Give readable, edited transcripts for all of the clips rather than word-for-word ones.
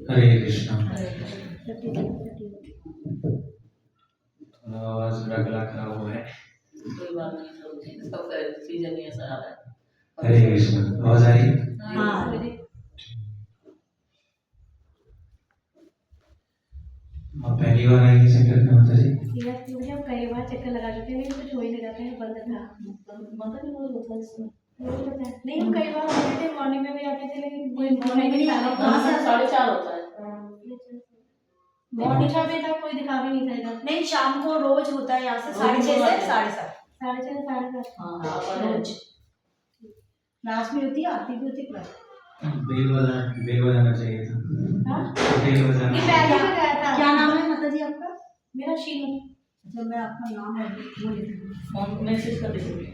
हरे कृष्णा। थोड़ा आवाज मेरा गला खराब हुआ है। कोई बात नहीं, सबका सीजन ही ऐसा आ रहा है। हरे कृष्णा। आवाज आ रही है? हाँ। आप पहली बार आएंगे सेंटर में माता जी? मुझे हम कई बार चक्कर लगा चुके हैं, कुछ हो ही नहीं जाता है, बंद था। माता जी बोल होता है इसमें नहीं, हम कई बार आते थे, मॉर्निंग में भी आते थे, लेकिन कोई मॉर्निंग नहीं आता। कहाँ से 4:30 होता है? मॉर्निंग का भी था, कोई दिखा भी नहीं था इधर। नहीं, शाम को रोज होता है यहाँ से 6:30 से 7:30। 6:30 7:30 हाँ, रोज क्लास भी होती है, आती भी होती क्लास। बेल बजाना चाहिए था। हाँ? बेल बजाना। ये पहले भी गया था। क्या नाम है माता जी आपका? मेरा शीनू। जब मैं आपका नाम है वो लिख दूँगी। फोन मैसेज कर दीजिए।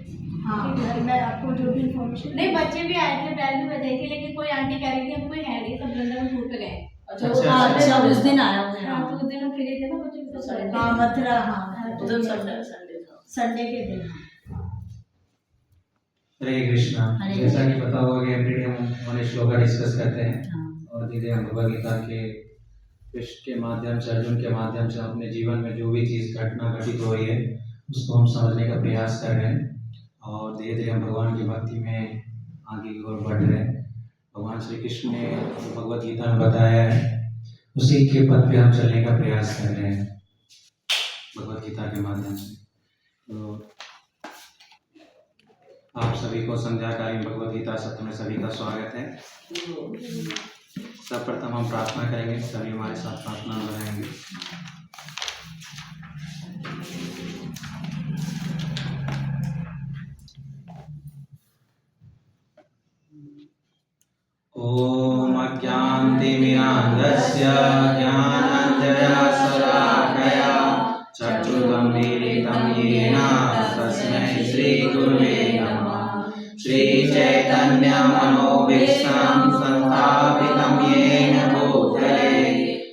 हाँ, मैं आपको जो भी इन्फॉर्मेशन। नहीं, बच्चे भी आए थे, बैल भी बजाई थी, लेकिन कोई आंटी कह रही थी हम कोई है नहीं, सब वृंदावन टूर पे गए। अच्छा, अच्छा, उस दिन आया हुआ है। हाँ, तो उस दिन हम फ्री थे ना, बच्चे भी सब आए थे। हाँ, मथुरा। हाँ, उधर संडे था। संडे के दिन। हरे कृष्णा। जैसा कि पता होगा कि एवरीडे हम हमारे श्लोका डिस्कस करते हैं और धीरे हम भगवद गीता के कृष्ण के माध्यम से, अर्जुन के माध्यम से अपने जीवन में जो भी चीज़ घटना घटित हो रही है उसको हम समझने का प्रयास कर रहे हैं और धीरे धीरे हम भगवान की भक्ति में आगे की ओर बढ़ रहे हैं। भगवान श्री कृष्ण ने भगवद गीता में बताया है, उसी के पथ पे हम चलने का प्रयास कर रहे हैं भगवद गीता के माध्यम से। तो आप सभी को संध्याकालीन भगवद गीता सत्र में सभी का स्वागत है। सर्वप्रथम हम प्रार्थना करेंगे, सभी हमारे साथ प्रार्थना में रहेंगे। ओम अज्ञानतिमिरान्धस्य ज्ञानाञ्जनशलाकया चक्षुरुन्मीलितं येन तस्मै श्रीगुरुवे नमः। श्रीचैतन्यमनोभीष्टं स्थापितं येन भूतले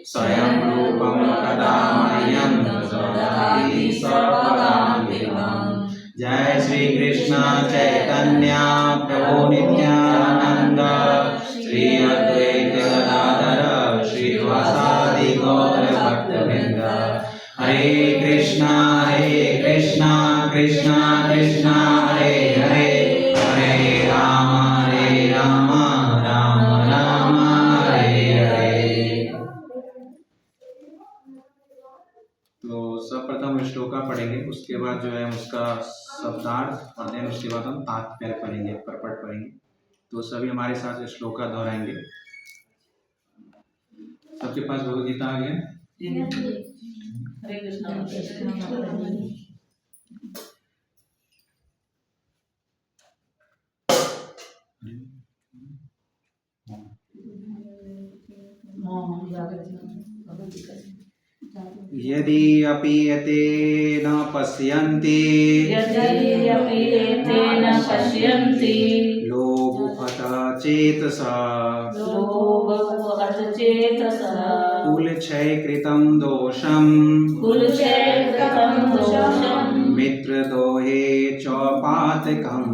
स्वयं रूपं कदा मह्यं ददाति स्वपदान्तिकम्। जय श्री कृष्ण चैतन्य प्रभु नित्यानंद श्री अद्वैत गदाधर श्रीवासादि गौर भक्तवृंद। हरे कृष्णा कृष्णा कृष्णा हरे हरे, हरे राम राम राम हरे हरे। तो सर्वप्रथम श्लोका पढ़ेंगे, उसके बाद जो है उसका शब्दार्थ और देन उसके बाद हम तात्पर्य पढ़ेंगे, परपट पढ़ेंगे। तो सभी हमारे साथ श्लोका दोहराएंगे। सबके पास भगवद गीता आ गया? हरे कृष्णा। यदि अपि एते न पश्यन्ति लोभुपता चेतसा कुलक्षयकृतं दोषं मित्रद्रोहे च पातकम्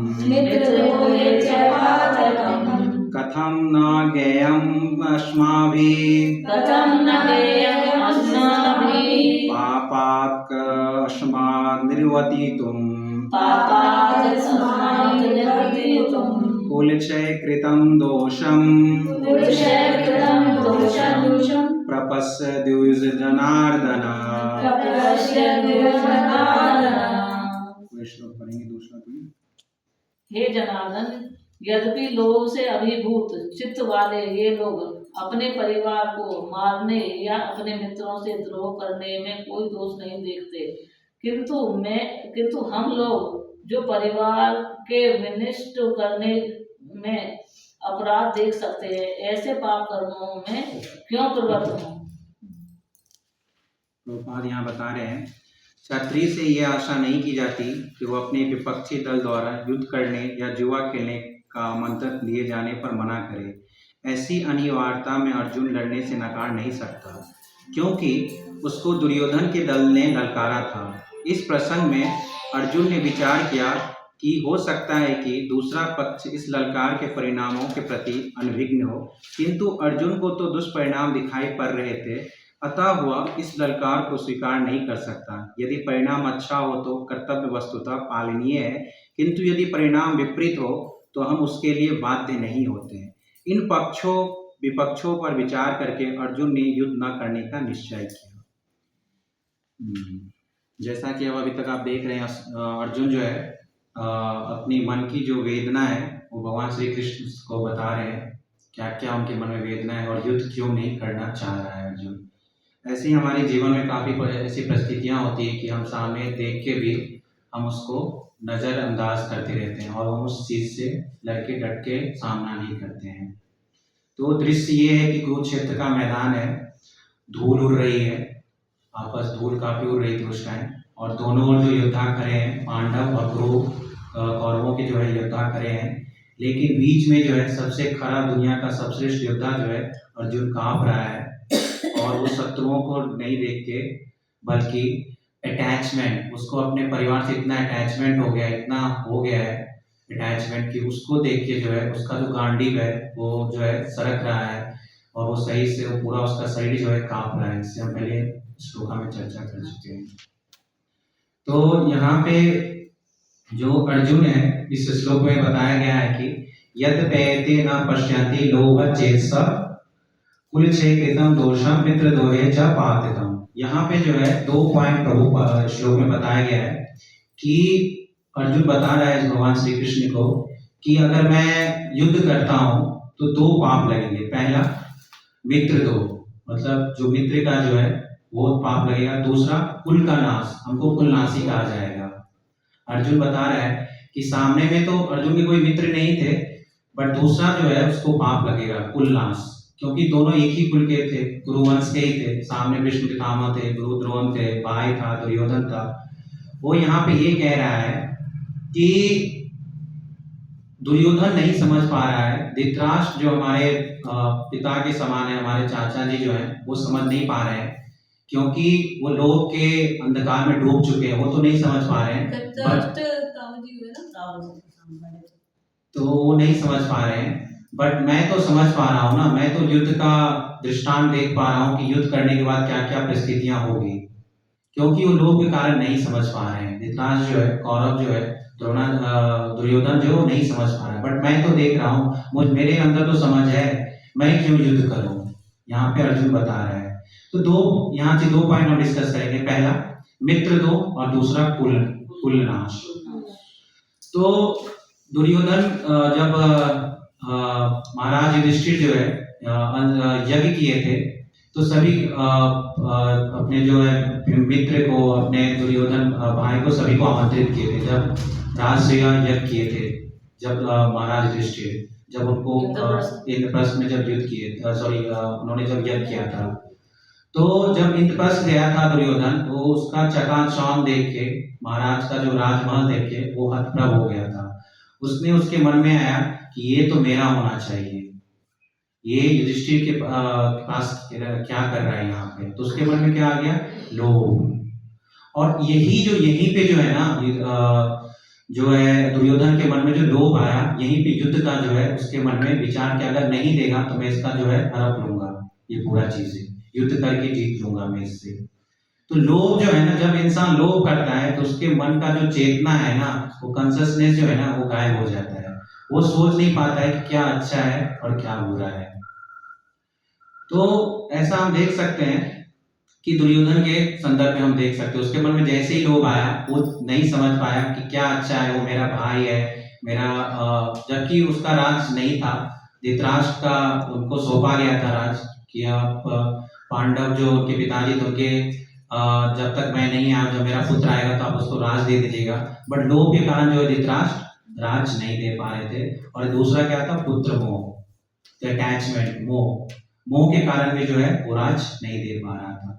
कथं न ज्ञेयम् अस्माभिः पापात् कस्मात् निर्वर्तितुम् कुलक्षयकृतं दोषं प्रपश्य द्विजनार्दन। श्लोक पढ़ेंगे दूसरा। हे जनार्दन, यद्यपि लोभ से अभिभूत चित्त वाले ये लोग अपने परिवार को मारने या अपने मित्रों से द्रोह करने में कोई दोष नहीं देखते, किंतु हम लोग जो परिवार के विनष्ट करने में अपराध देख सकते हैं, ऐसे पाप कर्मों में क्यों प्रवृत्त हों? प्रभुपाद यहाँ बता रहे हैं, क्षत्रिय से यह आशा नहीं की जाती कि वो अपने विपक्षी दल द्वारा युद्ध करने या जुआ खेलने का आमंत्रण दिए जाने पर मना करे। ऐसी अनिवार्यता में अर्जुन लड़ने से नकार नहीं सकता, क्योंकि उसको दुर्योधन के दल ने ललकारा था। इस प्रसंग में अर्जुन ने विचार किया कि हो सकता है कि दूसरा पक्ष इस ललकार के परिणामों के प्रति अनभिज्ञ हो, किंतु अर्जुन को तो दुष्परिणाम दिखाई पड़ रहे थे, अतः वह इस ललकार को स्वीकार नहीं कर सकता। यदि परिणाम अच्छा हो तो कर्तव्य वस्तुतः पालनीय है, किंतु यदि परिणाम विपरीत हो तो हम उसके लिए बाध्य नहीं होते। इन पक्षों विपक्षों पर विचार करके अर्जुन ने युद्ध न करने का निश्चय किया। जैसा कि अब अभी तक आप देख रहे हैं, अर्जुन जो है अपनी मन की जो वेदना है वो भगवान श्री कृष्ण को बता रहे हैं, क्या क्या उनके मन में वेदना है और युद्ध क्यों नहीं करना चाह रहा है अर्जुन। ऐसे ही हमारे जीवन में काफ़ी ऐसी परिस्थितियाँ होती है कि हम सामने देख के भी हम उसको नज़रअंदाज करते रहते हैं और हम उस चीज़ से लड़के डट के सामना नहीं करते हैं। तो दृश्य ये है कि कुरुक्षेत्र का मैदान है, धूल उड़ रही है, आपस धूल काफ़ी उड़ रही थी उस टाइम, और दोनों ओर जो योद्धा खड़े हैं, पांडव और कौरवों के जो है योद्धा खड़े हैं, लेकिन बीच में जो है सबसे खरा दुनिया का सबश्रेष्ठ योद्धा जो है अर्जुन काँप रहा है, और वो शत्रुओं को नहीं देख के बल्कि अटैचमेंट, उसको अपने परिवार से इतना अटैचमेंट हो गया, इतना हो गया है अटैचमेंट कि उसको देख के जो है उसका जो गांडीव है वो जो है सरक रहा है, और वो सही से वो पूरा उसका शरीर जो है काँप रहा है। इससे हम पहले श्लोका में चर्चा कर चुके हैं। तो यहाँ पे जो अर्जुन है इस श्लोक में बताया गया है कि यद पयते न पश्यन्ति लोभ चेत्स कुलक्षेकृतं दोषम मित्र दोहे च पातितम। यहाँ पे जो है 2 पॉइंट प्रभु श्लोक में बताया गया है कि अर्जुन बता रहा है भगवान श्री कृष्ण को कि अगर मैं युद्ध करता हूँ तो 2 पाप लगेंगे। पहला मित्र दो, मतलब जो मित्र का जो है वो पाप लगेगा। दूसरा कुल का नाश, हमको कुलनाशी कहा जाएगा। अर्जुन बता रहा है कि सामने में तो अर्जुन के कोई मित्र नहीं थे, बट दूसरा जो है उसको पाप लगेगा, कुलनाश, क्योंकि दोनों एक ही कुल के थे, कुरुवंश के ही थे। सामने भीष्म पितामह थे, गुरु द्रोण थे, भाई था दुर्योधन था। वो यहाँ पे ये कह रहा है कि दुर्योधन नहीं समझ पा रहा है, धृतराष्ट्र जो हमारे पिता के समान है, हमारे चाचा जी जो है वो समझ नहीं पा रहे हैं, क्योंकि वो लोग के अंधकार में डूब चुके हैं, वो तो नहीं समझ पा रहे हैं, तो वो नहीं समझ पा रहे हैं। बट मैं तो समझ पा रहा हूँ ना, मैं तो युद्ध का दृष्टांत देख पा रहा हूँ कि युद्ध करने के बाद क्या क्या परिस्थितियां होगी, क्योंकि वो लोग के कारण नहीं समझ पा रहे हैं। धृतराष्ट्र जो है, कौरव जो है, दुर्योधन जो नहीं समझ पा रहा है, बट मैं तो देख रहा हूँ, मेरे अंदर तो समझ है, मैं क्यों युद्ध करूँ, यहाँ पे अर्जुन बता रहा है। तो यहाँ से 2 पॉइंट हम डिस्कस करेंगे। पहला मित्र दो और दूसरा कुलनाश। तो दुर्योधन जब महाराज युधिष्ठिर जो है यज्ञ किए थे, तो सभी अपने जो है मित्र को, अपने दुर्योधन भाई को, सभी को आमंत्रित किए थे जब राजसूया यज्ञ किए थे। जब महाराज युधिष्ठिर जब उनको इंद्रप्रस्थ में जब युद्ध किए, उन्होंने जब यज्ञ किया था, तो जब इंद्रप्रस्थ गया था दुर्योधन, तो उसका चकाचौंध देख के, महाराज का जो राजमहल देख के वो हतप्रभ हो गया था। उसने उसके मन में आया कि ये तो मेरा होना चाहिए, ये युधिष्ठिर के पास क्या कर रहा है यहाँ पे। तो उसके मन में क्या आ गया, लोभ। और यहीं पे जो है ना, जो है दुर्योधन के मन में जो लोभ आया, यहीं पे युद्ध का जो है उसके मन में विचार कि अगर नहीं देगा तो मैं इसका जो है हड़प लूंगा, ये पूरा चीज है, युद्ध करके जीत लूंगा मैं इससे। तो लोभ जो है ना, जब इंसान लोभ करता है तो उसके मन का जो चेतना है ना, वो कॉन्शसनेस जो है ना, वो गायब हो जाता है। वो सोच नहीं पाता है कि क्या अच्छा है और क्या बुरा है। तो ऐसा हम देख सकते हैं कि दुर्योधन के संदर्भ में हम देख सकते हैं, उसके मन में जैसे ही लोभ आया, वो नहीं समझ पाया कि क्या अच्छा है, वो मेरा भाई है, मेरा, जबकि उसका राज नहीं था, धृतराष्ट्र का उनको सौंपा गया था राज कि आप पांडव जो उनके पिताजी थे, उनके जब तक मैं नहीं आया, जब मेरा पुत्र आएगा तो आप उसको राज दे दीजिएगा। बट लोभ के कारण जो है धृतराष्ट्र राज नहीं दे पा रहे थे। और दूसरा क्या था, पुत्र मोह, अटैचमेंट, मोह के कारण भी जो है वो राज नहीं दे पा रहा था।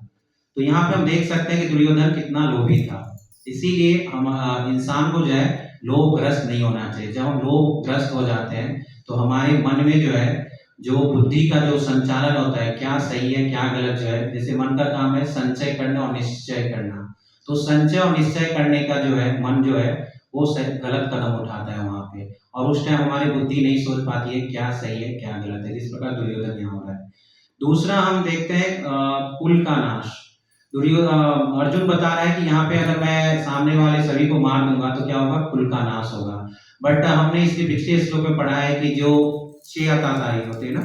तो यहाँ पे हम देख सकते हैं कि दुर्योधन कितना लोभी था। इसीलिए हम इंसान को जो है लोभग्रस्त नहीं होना चाहिए। जब हम लोभग्रस्त हो जाते हैं तो हमारे मन में जो है, जो बुद्धि का जो संचालन होता है, क्या सही है क्या गलत, जो है जैसे मन का काम है संचय करना और निश्चय करना, तो संचय और निश्चय करने का जो है मन जो है वो गलत कदम उठाता है वहां पे, और उस टाइम हमारी बुद्धि नहीं सोच पाती है क्या सही है क्या गलत है, जिस प्रकार दुर्योधन यहाँ हो रहा है। दूसरा हम देखते हैं कुल का नाश। अर्जुन बता रहा है कि यहाँ पे अगर मैं सामने वाले सभी को मार दूंगा तो क्या होगा, कुल का नाश होगा। बट हमने इसके पिछले श्लोक में पढ़ा है कि जो 6 अताताई होते हैं ना,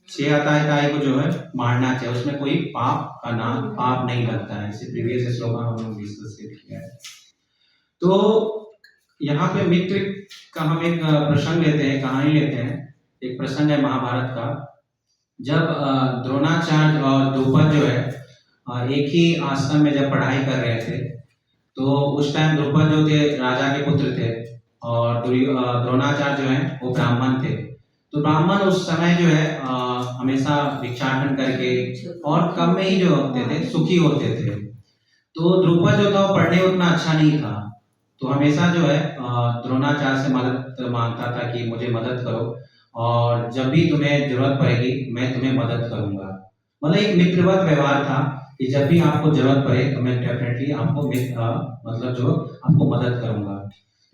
6 अताताई को जो है मारना चाहिए, उसमें कोई पाप नहीं लगता है। इसे प्रीवियस श्लोक में हम लोग डिस्कस किया है। तो यहाँ पे मित्र का हम एक प्रसंग लेते हैं, कहानी लेते हैं। एक प्रसंग है महाभारत का, जब द्रोणाचार्य और द्रुपद जो है एक ही आश्रम में जब पढ़ाई कर रहे थे, तो उस टाइम द्रुपद जो थे राजा के पुत्र थे और द्रोणाचार्य जो है वो ब्राह्मण थे। तो ब्राह्मण उस समय जो है हमेशा भिक्षाटन करके और कम में ही जो होते थे सुखी होते थे। तो द्रुपद जो था वो पढ़ने उतना अच्छा नहीं था, तो हमेशा जो है द्रोणाचार्य से मदद मांगता था कि मुझे मदद करो और जब भी तुम्हें जरूरत पड़ेगी मैं तुम्हें मदद करूंगा। मतलब एक मित्रवत व्यवहार था कि जब भी आपको जरूरत पड़े तो मैं डेफिनेटली आपको मतलब जो आपको मदद करूंगा।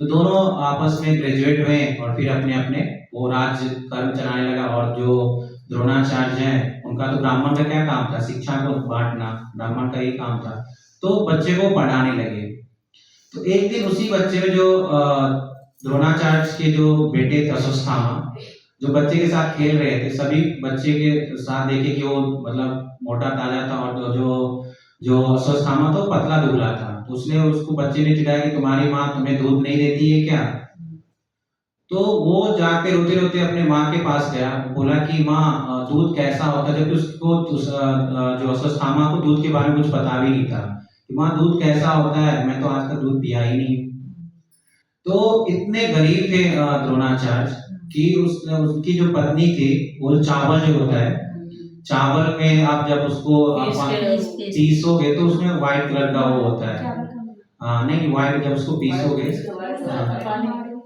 तो दोनों आपस में ग्रेजुएट हुए और फिर अपने अपने वो राज्य कर्म चलाने लगा। और जो द्रोणाचार्य हैं उनका तो ब्राह्मण का क्या काम था, शिक्षा को बांटना, ब्राह्मण का ही काम था। तो बच्चे को पढ़ाने लगे। तो एक दिन उसी बच्चे में जो द्रोणाचार्य के जो बेटे थे अश्वत्थामा, जो बच्चे के साथ खेल रहे थे, सभी बच्चे के साथ देखे कि वो मतलब मोटा ताजा था और जो अश्वत्थामा था पतला दुबला था। तो उसने उसको बच्चे ने चिढ़ाया कि तुम्हारी माँ तुम्हें दूध नहीं देती है क्या। तो वो जाके रोते रोते अपने माँ के पास गया, बोला कि माँ दूध कैसा होता है, जबकि उसको जो अश्वत्थामा को दूध के बारे में कुछ पता भी नहीं था कि माँ दूध कैसा होता है, मैं तो आज तक दूध पिया ही नहीं। तो इतने गरीब थे द्रोणाचार्य कि उसकी जो पत्नी थी वो चावल जो होता है, चावल में आप जब उसको पीसोगे तो उसमें व्हाइट कलर का वो होता है, नहीं व्हाइट, जब उसको पीसोगे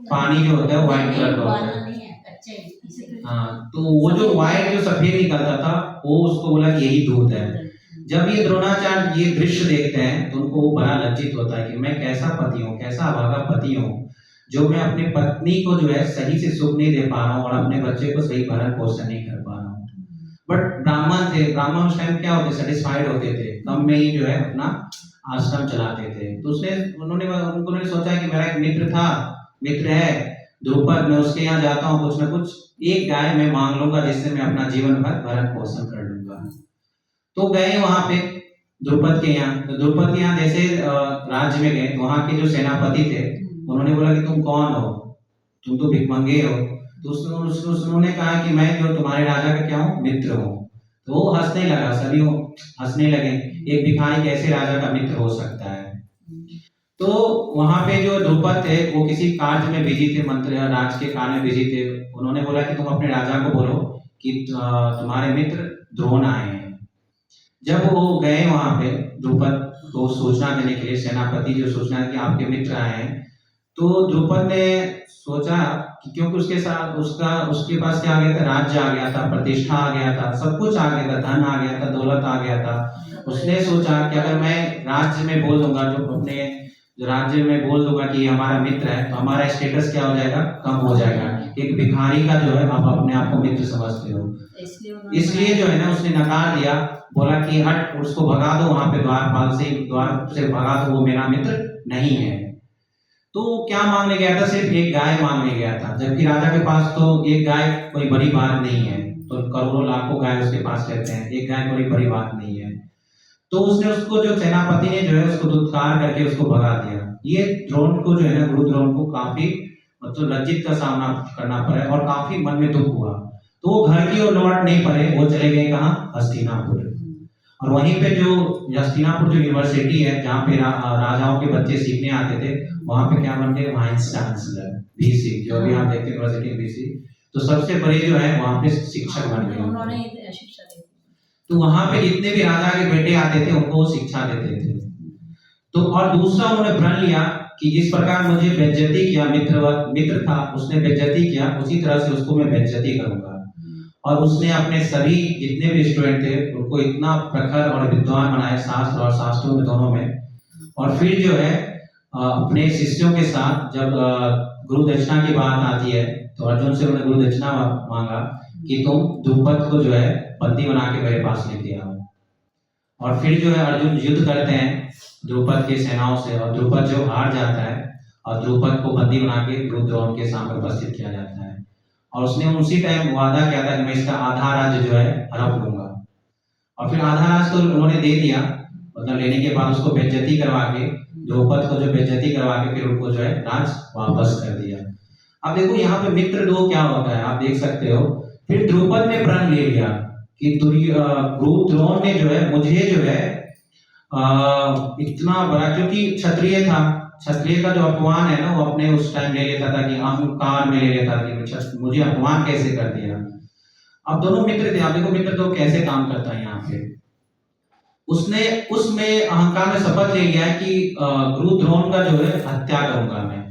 पानी जो होता है व्हाइट कलर का होता है। हाँ, तो वो जो व्हाइट जो सफेद निकलता था वो उसको बोला कि यही दूध है। जब ये द्रोणाचार्य ये दृश्य देखते हैं तो उनको वो बड़ा लज्जित होता है कि मैं कैसा पति हूँ, कैसा अभागा पति हूँ, जो मैं अपनी पत्नी को जो है सही से सुख नहीं दे पा रहा हूँ और अपने बच्चे को सही भरण पोषण नहीं कर पा रहा हूँ। बट ब्राह्मण थे, ब्राह्मण उस टाइम क्या होते, सेटिस्फाइड होते थे, कम में ही जो है अपना आश्रम चलाते थे। तो उन्होंने सोचा कि मेरा एक मित्र है द्रुपद, मैं उसके यहाँ जाता हूँ, कुछ ना कुछ एक गाय मैं मांग लूंगा जिससे मैं अपना जीवन भर भरण पोषण कर लूंगा। तो गए वहां पे द्रुपद के यहाँ। तो द्रुपद के यहाँ जैसे राज्य में गए तो वहां के जो सेनापति थे उन्होंने बोला कि तुम कौन हो, तुम तो भिखमंगे हो। तो उन्होंने कहा कि मैं जो तुम्हारे राजा का क्या हूँ, मित्र हूँ। तो वो हंसने लगा, सभी हंसने लगे, एक भिखारी कैसे राजा का मित्र हो सकता है। तो वहां पे जो द्रुपद थे वो किसी कार्य में बिजी थे, मंत्री राज के कार्य में बिजी थे। उन्होंने बोला कि तुम अपने राजा को बोलो कि तुम्हारे मित्र द्रोण आए हैं। जब वो गए वहां पे द्रुपद को सूचना देने के लिए, सेनापति जो सूचना कि आपके मित्र आए हैं, तो द्रुपद ने सोचा कि क्योंकि उसके साथ उसके पास क्या आ गया था, राज्य आ गया था, प्रतिष्ठा आ गया था, सब कुछ आ गया था, धन आ गया था, दौलत आ गया था। उसने सोचा कि अगर मैं राज्य में बोल दूंगा, जो राज्य में बोल दूंगा कि हमारा मित्र है, तो हमारा स्टेटस क्या हो जाएगा, कम हो जाएगा। एक भिखारी का जो है आप अपने आप को मित्र समझते हो, इसलिए जो है ना उसने नकार दिया, बोला कि हट, उसको भगा दो वहां पे, द्वार से भगा दो, वो मेरा मित्र नहीं है। तो क्या मांगने गया था, सिर्फ एक गाय मांगने गया था, जबकि राजा के पास तो एक गाय कोई बड़ी बात नहीं है। तो करोड़ों लाखों गाय उसके पास रहते हैं, एक गाय कोई बड़ी बात नहीं है। तो उसने उसको, जो सेनापति ने जो है उसको दुत्कार करके उसको भगा दिया। ये द्रोण को जो है ना, गुरु द्रोण को काफी मतलब लज्जित का सामना करना पड़ा और काफी मन में दुख हुआ। तो वो घर की ओर लौट नहीं पड़े, वो चले गए कहाँ, हस्तिनापुर। और वहीं पे जो हस्तिनापुर जो यूनिवर्सिटी है जहाँ पे राजाओं के बच्चे सीखने आते थे, वहां पे क्या बन गए, वाइस चांसलर, वीसी, जो भी आप देखते हैं यूनिवर्सिटी वीसी। तो सबसे बड़े जो है वहां पे शिक्षक बन गए, उन्होंने शिक्षा दी। तो वहां पे जितने भी राजा के बेटे आते थे उनको वो शिक्षा देते थे। तो और दूसरा उन्होंने प्रण लिया कि जिस प्रकार मुझे बेइज्जती किया, मित्र था उसने बेइज्जती किया, उसी तरह से उसको मैं बेइज्जती करूंगा। और उसने अपने सभी जितने भी स्टूडेंट थे उनको इतना प्रखर और विद्वान बनाए शास्त्र और शास्त्रों में दोनों में। और फिर जो है अपने शिष्यों के साथ जब गुरु दक्षिणा की बात आती है तो अर्जुन से उन्होंने गुरु दक्षिणा मांगा कि तुम द्रुपद को जो है बंदी बना के मेरे पास लेके आओ। और फिर जो है अर्जुन युद्ध करते हैं द्रुपद की सेनाओं से, और द्रुपद जो हार जाता है और द्रुपद को बंदी बना के गुरु द्रोण के सामने उपस्थित किया जाता है। और उसने उसी टाइम वादा किया था कि मैं इसका आधा राज्य जो है हड़प लूंगा। और फिर आधा राज्य तो उन्होंने दे दिया, मतलब लेने के बाद उसको बेइज्जती करवा के, द्रौपद को जो बेइज्जती करवा के फिर उनको जो है राज वापस कर दिया। अब देखो यहाँ पे मित्र दो क्या होता है, आप देख सकते हो। फिर द्रौपद ने प्रण ले लिया कि गुरु द्रोण ने जो है मुझे जो है इतना बड़ा, क्योंकि क्षत्रिय था, क्षत्रिय का जो अपमान है ना वो अपने उस टाइम ले लेता था कि अहंकार में ले लेता था कि मुझे अपमान कैसे कर दिया। अब दोनों मित्र थे, आप देखो मित्र तो कैसे काम करता है यहाँ पे। उसने उसमें अहंकार में शपथ ले लिया है कि गुरु द्रोण का जो है हत्या करूंगा मैं।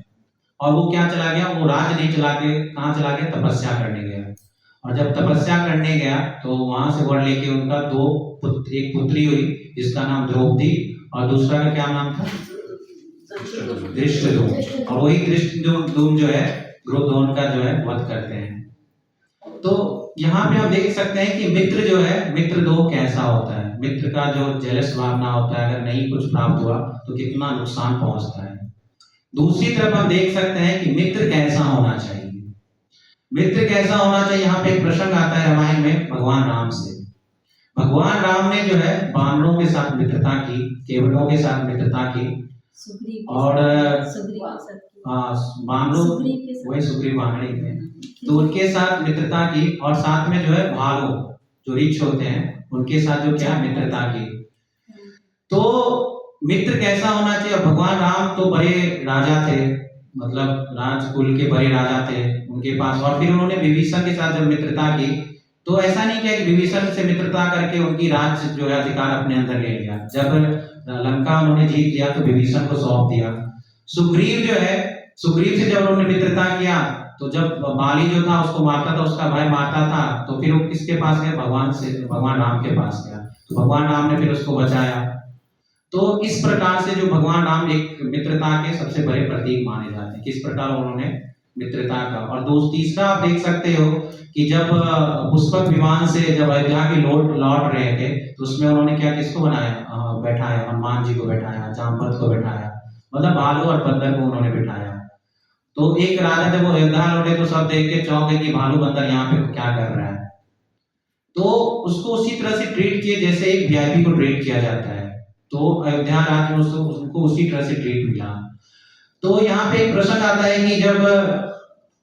और वो क्या चला गया, वो राज नहीं चला के कहाँ चला गया, तपस्या करने गया। और जब तपस्या करने गया तो वहां से वर लेके उनका एक पुत्री हुई जिसका नाम द्रौपदी, और दूसरा का क्या नाम था, धृष्टद्युम्न। और वही धृष्टद्युम्न जो है गुरु द्रोण का जो है वध करते हैं। तो यहाँ पे आप देख सकते हैं कि मित्र जो है, मित्र दो कैसा होता है। मित्र का जो जेलस भावना होता है, अगर नहीं कुछ प्राप्त हुआ तो कितना नुकसान पहुंचता है। दूसरी तरफ हम देख सकते हैं कि मित्र कैसा होना चाहिए। मित्र कैसा होना चाहिए, यहाँ पे एक प्रसंग आता है रामायण में भगवान राम से। भगवान राम ने जो है बानरों के साथ मित्रता की, केवटों के साथ मित्रता की, और बानरों वही सुग्रीव बानरी थे, तो उनके साथ मित्रता की। और साथ में जो है भालू जो रीछ होते हैं उनके साथ जो क्या मित्रता की। तो मित्र कैसा होना चाहिए। भगवान राम तो बड़े राजा थे, मतलब राजकुल के बड़े राजा थे उनके पास। और फिर उन्होंने विभीषण के साथ जब मित्रता की तो ऐसा नहीं किया कि विभीषण से मित्रता करके उनकी राज जो है अधिकार अपने अंदर ले लिया। जब लंका उन्होंने जीत लिया तो विभीषण को सौंप दिया। सुग्रीव जो है, सुग्रीव से जब उन्होंने मित्रता किया तो जब बाली जो था उसको मारता था, उसका भाई मारता था, तो फिर वो किसके पास गया, भगवान राम के पास गया। तो भगवान राम ने फिर उसको बचाया। तो इस प्रकार से जो भगवान राम एक मित्रता के सबसे बड़े प्रतीक माने जाते हैं, किस प्रकार उन्होंने मित्रता का। और तीसरा आप देख सकते हो कि जब पुष्पक विमान से जब अयोध्या के लौट रहे थे तो उसमें उन्होंने क्या, किसको बनाया, बैठाया, हनुमान जी को बैठाया, जामवंत को बैठाया, मतलब भालू और बंदर को उन्होंने बैठाया। तो एक राजा जब वो अयोध्या लौटे तो सब देख के चौंके कि भालू बंदर यहाँ पे क्या कर रहा है। तो उसको उसी तरह से ट्रीट किए जैसे एक वीआईपी को ट्रीट किया जाता है। तो अयोध्या राज्य में उसको उसी तरह से ट्रीट मिला। तो यहाँ पे एक प्रश्न आता है कि जब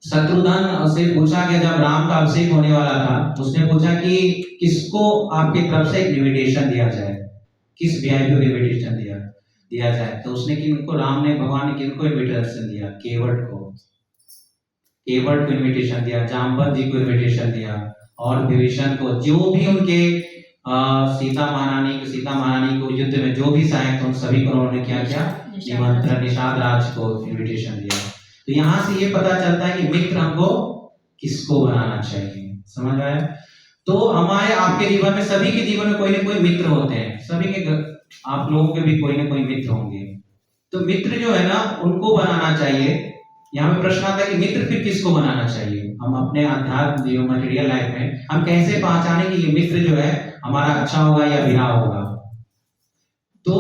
शत्रुघ्न से पूछा गया, जब राम का अभिषेक होने वाला था, उसने पूछा कि किसको आपकी तरफ से एक इनविटेशन दिया जाए, किस वीआईपी को इनविटेशन दिया जाए। तो उसने कि उनको राम ने, भगवान ने किनको इनविटेशन दिया, केवट को इनविटेशन दिया, जामवंत जी को इनविटेशन दिया, और विभीषण को, जो भी उनके सीता महारानी को युद्ध में जो भी सहायक थे उन सभी को उन्होंने क्या किया, निमंत्रण, निषाद राज को इनविटेशन दिया। तो यहाँ से ये पता चलता है कि मित्र हमको किसको बनाना चाहिए, समझ आया। तो हमारे आपके जीवन में, सभी के जीवन में कोई ना कोई मित्र होते हैं, सभी के, आप लोगों के भी कोई ना कोई मित्र होंगे। तो मित्र जो है ना उनको बनाना चाहिए। यहाँ पे प्रश्न आता है कि मित्र फिर किसको बनाना चाहिए। हम अपने आध्यात्म मटेरियल लाइफ में हम कैसे पहचाने कि ये मित्र जो है हमारा अच्छा होगा या बुरा होगा। तो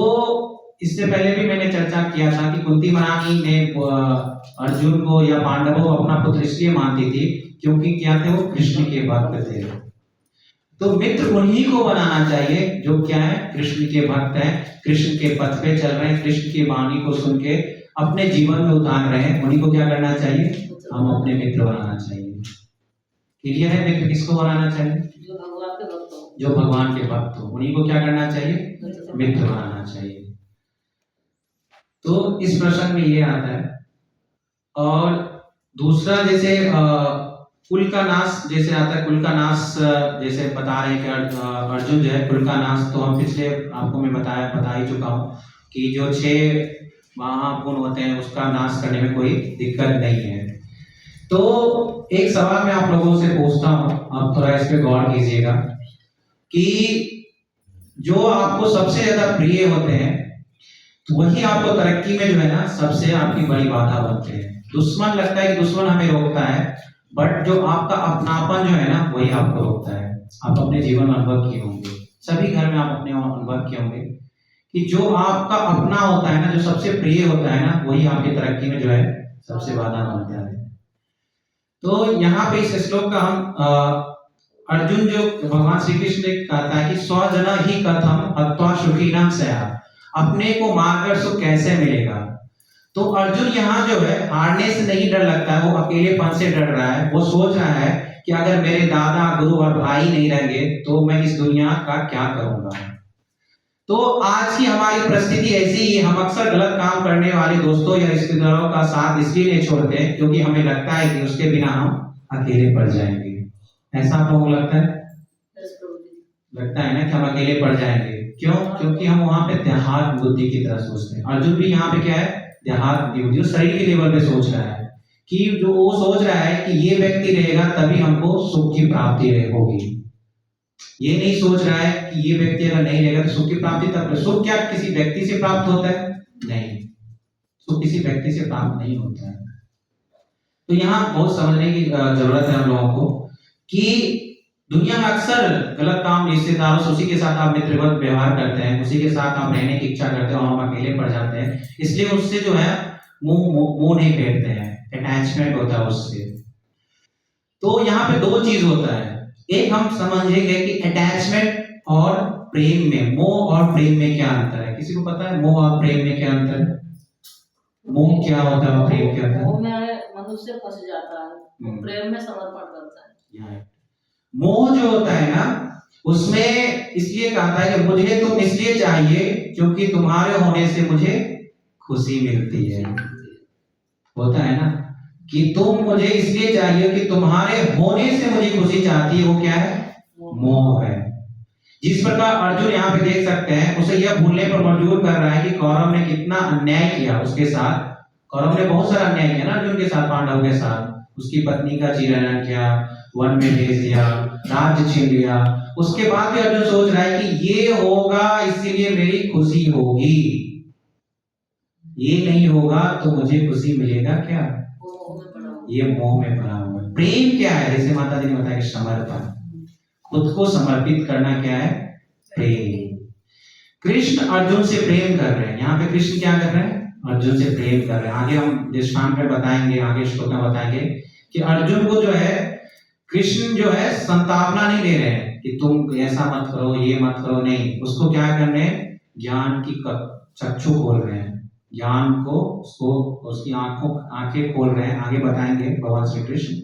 इससे पहले भी मैंने चर्चा किया था कि कुंती महारानी ने अर्जुन को या पांडवों को अपना पुत्र इसलिए मानती थी क्योंकि क्या थे, वो कृष्ण के भक्त थे। तो मित्र उन्हीं को बनाना चाहिए जो क्या है, कृष्ण के भक्त हैं, कृष्ण के पथ पे चल रहे हैं, कृष्ण की वाणी को सुन के अपने जीवन में उतार रहे हैं। उन्हीं को क्या करना चाहिए, हम अपने मित्र बनाना चाहिए। क्लियर है, मित्र किसको बनाना चाहिए, जो भगवान के भक्त हो, उन्हीं को क्या करना चाहिए, मित्र बनाना चाहिए। तो इस प्रसंग में ये आता है। और दूसरा जैसे कुल का नाश जैसे आता है, कुल का नाश जैसे बता रहे हैं कि अर्जुन जो है कुल का नाश, तो हम पिछले आपको मैं बता ही चुका हूँ कि जो 6 महागुण होते हैं, उसका नाश करने में कोई दिक्कत नहीं है। तो एक सवाल मैं आप लोगों से पूछता हूं, आप थोड़ा इस पे गौर कीजिएगा कि जो आपको सबसे ज्यादा प्रिय होते हैं तो वही आपको तरक्की में जो है ना सबसे आपकी बड़ी बाधा बनते हैं। दुश्मन लगता है कि दुश्मन हमें रोकता है, बट जो आपका अपनापन जो है ना वही आपको रोकता है। आप अपने जीवन में अनुभव किए होंगे, सभी घर में आप अपने अनुभव किए होंगे कि जो आपका अपना होता है ना, जो सबसे प्रिय होता है ना, वही आपकी तरक्की में जो है सबसे बाधा बनता है। तो यहाँ पे इस श्लोक का हम अर्जुन जो भगवान श्री कृष्ण ने कहता है कि स्वजन ही कथम हत्वा सुखीनाम स्या, अपने को मारकर सुख कैसे मिलेगा। तो अर्जुन यहाँ जो है हारने से नहीं डर लगता है, वो अकेलेपन से डर रहा है। वो सोच रहा है कि अगर मेरे दादा गुरु और भाई नहीं रहेंगे तो मैं इस दुनिया का क्या करूंगा। तो आज की हमारी परिस्थिति ऐसी ही, हम अक्सर गलत काम करने वाले दोस्तों या रिश्तेदारों का साथ इसलिए नहीं छोड़ते क्योंकि हमें लगता है कि उसके बिना हम अकेले पड़ जाएंगे। ऐसा आप लोगों को लगता है? लगता है ना कि हम अकेले पड़ जाएंगे। क्यों? क्योंकि हम वहां पे देहात बुद्धि की तरह सोचते हैं। अर्जुन भी यहाँ पे क्या है, देहात बुद्धि, शरीर के लेवल पे सोच रहा है कि जो वो सोच रहा है कि ये व्यक्ति रहेगा तभी हमको सुख की प्राप्ति होगी। ये नहीं सोच रहा है कि ये व्यक्ति अगर नहीं रहेगा तो सुख की प्राप्ति तब। सुख क्या किसी व्यक्ति से प्राप्त होता है? नहीं, सुख किसी व्यक्ति से प्राप्त नहीं होता है। तो यहाँ बहुत समझने की जरूरत है हम लोगों को कि दुनिया में अक्सर गलत काम, रिश्तेदारों से उसी के साथ आप मित्रवत व्यवहार करते हैं, उसी के साथ आप रहने की इच्छा करते हैं और हम अकेले पड़ जाते हैं, इसलिए उससे जो है मुंह नहीं फेरते हैं, अटैचमेंट होता है उससे। तो यहाँ पे दो चीज होता है, एक हम समझेंगे कि अटैचमेंट और प्रेम में, मोह और प्रेम में क्या अंतर है। किसी को पता है मोह और प्रेम में क्या अंतर है? मोह क्या होता है और प्रेम क्या होता है? मोह में मनुष्य फंस जाता है, प्रेम में समर्पण करता है। मोह जो होता है ना, उसमें इसलिए कहता है कि मुझे तुम इसलिए चाहिए क्योंकि तुम्हारे होने से मुझे खुशी मिलती है। होता है ना कि तुम मुझे इसलिए चाहिए कि तुम्हारे होने से मुझे खुशी चाहती है, वो क्या है? मोह है। जिस प्रकार अर्जुन यहाँ पे देख सकते हैं, उसे यह भूलने पर मजबूर कर रहा है कि कौरव ने कितना अन्याय किया उसके साथ। कौरव ने बहुत सारा अन्याय किया ना अर्जुन के साथ, पांडव के साथ। उसकी पत्नी का चीरहरण किया, वन में भेज दिया, राज्य छीन लिया। उसके बाद भी अर्जुन सोच रहा है कि ये होगा इसीलिए मेरी खुशी होगी, ये नहीं होगा तो मुझे खुशी मिलेगा क्या? ये मोह में पड़ा हुआ है। प्रेम क्या है? जैसे माता जी ने बताया कि समर्पण, खुद को समर्पित करना क्या है? प्रेम। कृष्ण अर्जुन से प्रेम कर रहे हैं। यहाँ पे कृष्ण क्या कर रहे हैं? अर्जुन से प्रेम कर रहे हैं। आगे हम दृष्टांत में बताएंगे, आगे श्लोक में बताएंगे कि अर्जुन को जो है कृष्ण जो है संतावना नहीं दे रहे हैं कि तुम ऐसा मत करो, ये मत करो, नहीं। उसको क्या करने हैं? ज्ञान की चक्षु खोल रहे हैं, ज्ञान को उसको उसकी आंखें खोल रहे हैं। आगे बताएंगे भगवान श्री कृष्ण।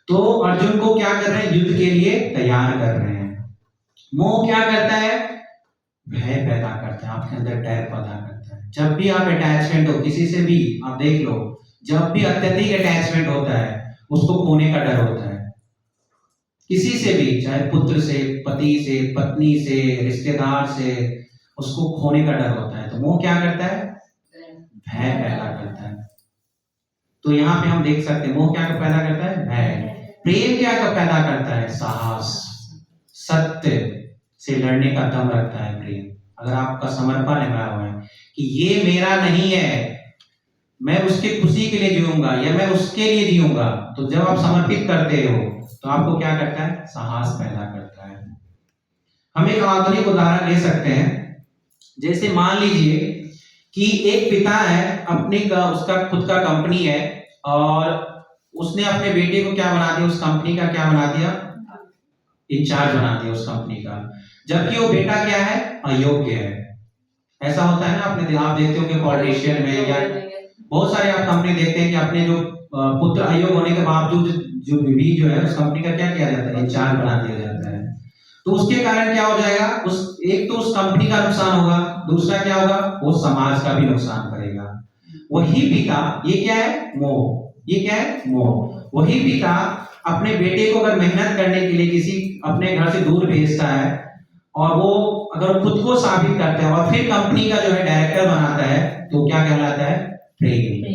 तो अर्जुन को क्या कर रहे हैं? युद्ध के लिए तैयार कर रहे हैं। मोह क्या करता है? भय पैदा करता है, आपके अंदर डर पैदा करता है। जब भी आप अटैचमेंट हो किसी से भी, आप देख लो, जब भी अत्यधिक अटैचमेंट होता है उसको खोने का डर होता है। किसी से भी, चाहे पुत्र से, पति से, पत्नी से, रिश्तेदार से, उसको खोने का डर होता है। तो मोह क्या करता है? भय पैदा करता है। तो यहाँ पे हम देख सकते हैं मोह क्या पैदा करता है? भय। प्रेम क्या पैदा करता है? साहस, सत्य से लड़ने का दम रखता है प्रेम। अगर आपका समर्पण लगा हुआ है कि ये मेरा नहीं है, मैं उसकी खुशी के लिए जीऊंगा या मैं उसके लिए जीऊंगा, तो जब आप समर्पित करते हो तो आपको क्या करता है? साहस पैदा करता है। हम एक आधुनिक उदाहरण ले सकते हैं। जैसे मान लीजिए कि एक पिता है, अपने का उसका खुद का कंपनी है और उसने अपने बेटे को क्या बना दिया? उस कंपनी का क्या बना दिया? इंचार्ज बना दिया उस कंपनी का, जबकि वो बेटा क्या है? अयोग्य है। ऐसा होता है ना, अपने आप देखते हो कि पॉलिटिशियन में या बहुत सारे आप कंपनी देखते हैं कि अपने जो पुत्र अयोग्य होने के बावजूद जो बीवी जो है उस कंपनी का क्या किया जाता है? इंचार्ज बना दिया जाता है। तो उसके कारण क्या हो जाएगा? एक तो उस कंपनी का नुकसान होगा, दूसरा क्या होगा? वो समाज का भी नुकसान करेगा। वही पिता, ये क्या है? मोह। ये क्या है? मोह। वही पिता अपने बेटे को अगर मेहनत करने के लिए किसी अपने घर से दूर भेजता है और वो अगर खुद को साबित करता है और फिर कंपनी का जो है डायरेक्टर बनाता है तो क्या कहलाता है? प्रेम।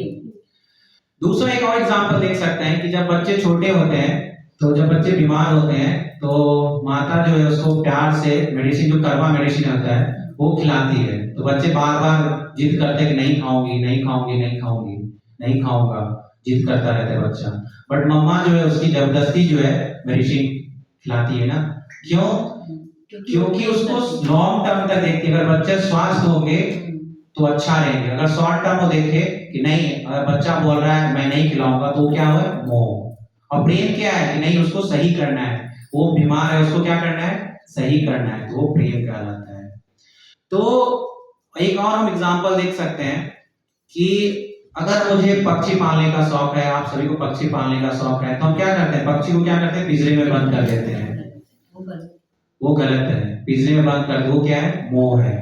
दूसरा एक और एग्जांपल देख सकते हैं कि जब बच्चे छोटे होते हैं तो जब बच्चे बीमार होते हैं तो माता जो है उसको प्यार से मेडिसिन, जो करवा मेडिसिन होता है वो खिलाती है। तो बच्चे बार बार जिद करते हैं कि नहीं खाऊंगी, नहीं खाऊंगी, नहीं खाऊंगी, नहीं खाऊंगा, जिद करता रहता है बच्चा। बट मम्मा जो है उसकी जबरदस्ती जो है मेडिसिन खिलाती है ना। क्यों? क्योंकि उसको लॉन्ग टर्म तक देखती है। अगर बच्चे स्वस्थ होंगे तो अच्छा रहेंगे। अगर शॉर्ट टर्म वो देखे कि नहीं, अगर बच्चा बोल रहा है मैं नहीं खिलाऊंगा तो क्या हो? मोह। और प्रेम क्या है कि नहीं, उसको सही करना है। वो बीमार है, उसको क्या करना है? सही करना है, तो वो प्रेम कहलाता है। तो एक और हम एग्जांपल देख सकते हैं कि अगर मुझे पक्षी पालने का शौक है, आप सभी को पक्षी पालने का शौक है, तो हम क्या करते हैं? पक्षी को क्या करते हैं? पिंजरे में बंद कर देते हैं। वो गलत है। पिंजरे में बंद कर दो, क्या है? मोह है।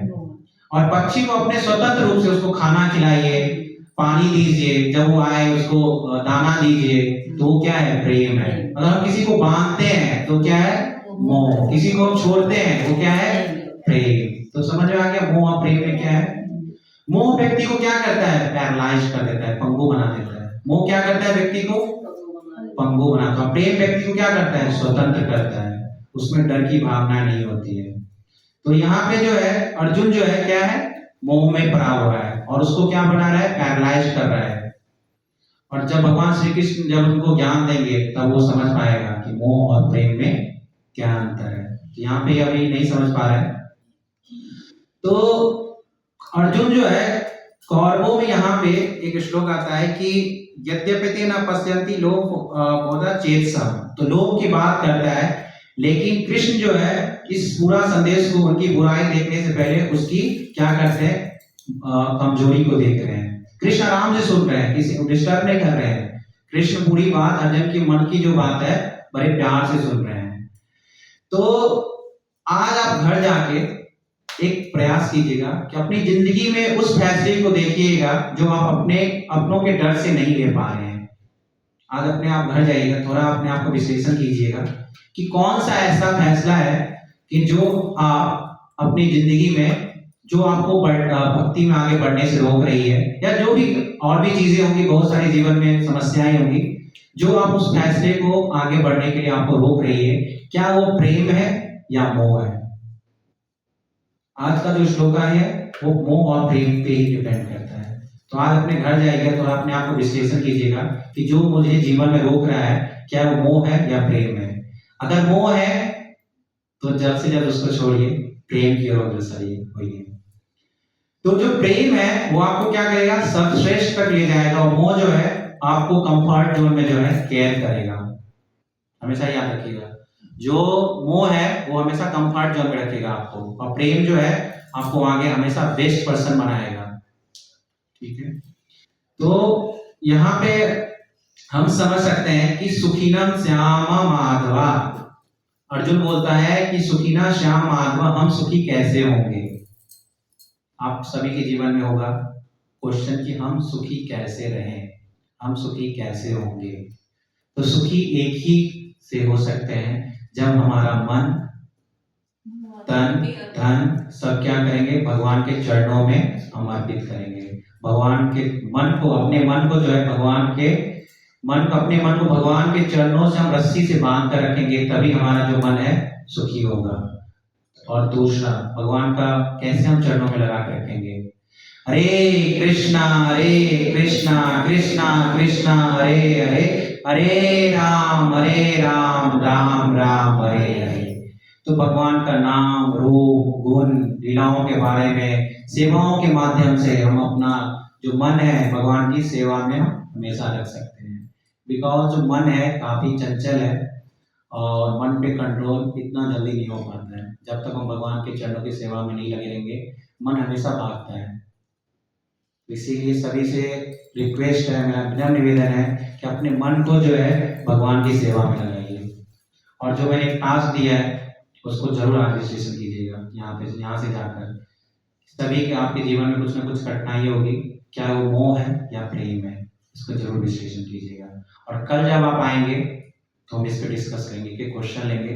और पक्षी को अपने स्वतंत्र रूप से उसको खाना खिलाइए, पानी दीजिए, जब वो आए उसको दाना दीजिए, तो वो क्या है? प्रेम है। अगर हम किसी को बांधते हैं तो क्या है? मोह। किसी को हम छोड़ते हैं वो क्या है? प्रेम। तो समझ में आ गया मोह और प्रेम में क्या है? मोह व्यक्ति को क्या करता है? पैरालाइज कर देता है, पंगु बना देता है। मोह क्या करता है? व्यक्ति को पंगु बनाता है। प्रेम व्यक्ति को क्या करता है? स्वतंत्र करता है, उसमें डर की भावना नहीं होती है। तो यहाँ पे जो है अर्जुन जो है क्या है? मोह में पड़ा हुआ है और उसको क्या बना रहा है? पैरालाइज कर रहा है। और जब भगवान श्री कृष्ण जब उनको ज्ञान देंगे तब वो समझ पाएगा कि मोह और प्रेम में क्या अंतर है। यहाँ पे अभी नहीं समझ पा रहा है। तो अर्जुन जो है, कौरवों में यहाँ पे एक श्लोक आता है कि यद्यपि न पश्यन्ति लोक बोधा चेतसा, तो लोग की बात करता है, लेकिन कृष्ण जो है इस पूरा संदेश को उनकी बुराई देखने से पहले उसकी क्या करते हैं? कमजोरी को देख रहे हैं। कृष्ण आराम से सुन रहे हैं, किसी को डिस्टर्ब नहीं कर रहे हैं। कृष्ण पूरी बात, अर्जुन की मन की जो बात है बड़े प्यार से सुन रहे हैं। तो आज आप घर जाके एक प्रयास कीजिएगा कि अपनी जिंदगी में उस फैसले को देखिएगा जो आप अपनों के डर से नहीं ले पा रहे हैं। आज अपने आप घर जाइएगा, थोड़ा अपने आप को विश्लेषण कीजिएगा कि कौन सा ऐसा फैसला है कि जो आप अपनी जिंदगी में, जो आपको भक्ति में आगे बढ़ने से रोक रही है, या जो भी और भी चीजें होंगी, बहुत सारी जीवन में समस्याएं होंगी, जो आप उस फैसले को आगे बढ़ने के लिए आपको रोक रही है। क्या वो प्रेम है या मोह है? आज का जो श्लोक है वो मोह और प्रेम पे ही डिपेंड करता है। तो आज अपने घर जाइएगा तो अपने आप को विश्लेषण कीजिएगा कि जो मुझे जीवन में रोक रहा है, क्या वो मोह है या प्रेम है। अगर मोह है तो जल्द से जल्द उसको छोड़िए, प्रेम की ओर अग्रसर होइए। तो जो प्रेम है वो आपको क्या करेगा? सर्वश्रेष्ठ तक ले जाएगा, और मोह जो है आपको कंफर्ट जोन में जो है कैद करेगा। हमेशा याद रखिएगा, जो मोह है वो हमेशा कंफर्ट जोन में रखेगा आपको, और प्रेम जो है आपको आगे हमेशा बेस्ट पर्सन बनाएगा। ठीक है, तो यहाँ पे हम समझ सकते हैं कि सुखीनम श्यामा माधवा, अर्जुन बोलता है कि सुखीना श्याम माधवा, हम सुखी कैसे होंगे? आप सभी के जीवन में होगा क्वेश्चन कि हम सुखी कैसे रहें, हम सुखी कैसे होंगे? तो सुखी एक ही से हो सकते हैं जब हमारा मन, तन, धन सब क्या करेंगे? भगवान के चरणों में हम अर्पित करेंगे। भगवान के मन को, अपने मन को जो है भगवान के अपने मन को भगवान के चरणों से हम रस्सी से बांध कर रखेंगे, तभी हमारा जो मन है सुखी होगा। और दूसरा, भगवान का कैसे हम चरणों में लगा कर रखेंगे? हरे कृष्णा कृष्णा कृष्णा हरे हरे, हरे राम राम राम हरे हरे। तो भगवान का नाम, रूप, गुण, लीलाओं के बारे में, सेवाओं के माध्यम से हम अपना जो मन है भगवान की सेवा में हम हमेशा रख सकते हैं। बिकॉज जो मन है काफी चंचल है और मन पे कंट्रोल इतना जल्दी नहीं हो पाता है। जब तक हम भगवान के चरणों की सेवा में नहीं लगे रहेंगे, मन हमेशा भागता है। इसीलिए सभी से रिक्वेस्ट है, मेरा विनम्र निवेदन है कि अपने मन को जो है भगवान की सेवा में लगाइए। और जो मैंने टास्क दिया है उसको जरूर आप रजिस्ट्रेशन कीजिएगा यहाँ से जाकर। सभी के आपके जीवन में कुछ ना कुछ कठिनाई होगी, क्या वो मोह है या प्रेम है, इसको जरूर विश्लेषण कीजिएगा। और कल जब आप आएंगे तो हम इस पर डिस्कस करेंगे कि क्वेश्चन लेंगे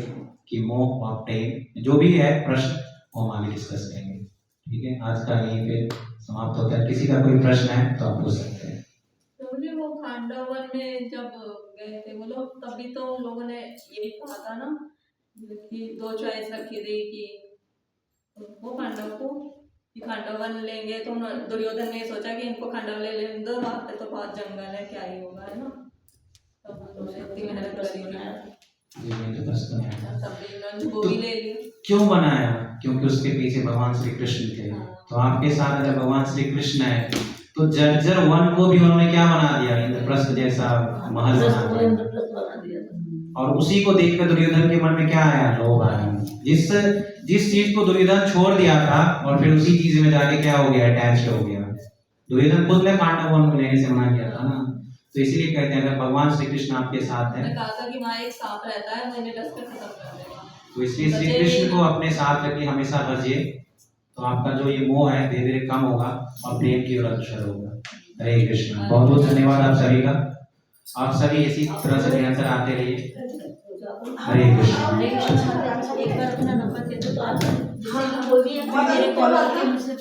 कि मोह और प्रेम जो भी है प्रश्न वो हम आगे डिस्कस करेंगे। ठीक है, आज का यहीं पे समाप्त होता है। किसी का कोई प्रश्न है तो आप पूछ सकते हैं। तो मुझे वो खांडव वन में जब गए थे वो लोग, तभी तो उन लोगों ने यही कहा था ना कि 2 चॉइस रखी थी कि वो पांडव को कि खांडव वन लेंगे, तो दुर्योधन ने सोचा कि इनको खांडव ले लेने दो, वहाँ पे तो बहुत जंगल है, क्या ही होगा, है ना। तब उन्होंने इतनी मेहनत करी थी, ये मैंने तो प्रश्न है तब भी उन्होंने वो भी ले लिया। क्यों बनाया? क्योंकि उसके पीछे भगवान श्री कृष्ण थे। तो आपके साथ अगर भगवान श्री कृष्ण है तो जर्जर वन को भी उन्होंने क्या बना दिया? इंद्रप्रस्थ जैसा महल बना दिया। और उसी को देखकर दुर्योधन के मन में क्या आया? लोभ आया। जिस चीज को दुर्योधन छोड़ दिया था और फिर उसी चीज में जाके क्या हो गया? अटैच हो गया। दुर्योधन खुद ने पांडव वन को लेने से मना किया था ना। तो इसलिए कहते हैं अगर भगवान श्री कृष्ण आपके साथ है, कहा था कि वहाँ एक सांप रहता है, वो इन्हें डस कर खत्म कर देगा। तो इसलिए श्री कृष्ण को अपने साथ रखिए, हमेशा भजिए, तो आपका जो ये मोह है धीरे धीरे कम होगा और प्रेम की ओर अग्रसर होगा। हरे कृष्ण। बहुत बहुत धन्यवाद आप सभी का। आप सभी इसी तरह से निरंतर आते रहिए। हरे कृष्ण। एक बार अपना नंबर दे दो तो आप हाँ बोलिए मेरे कॉल आके मुझसे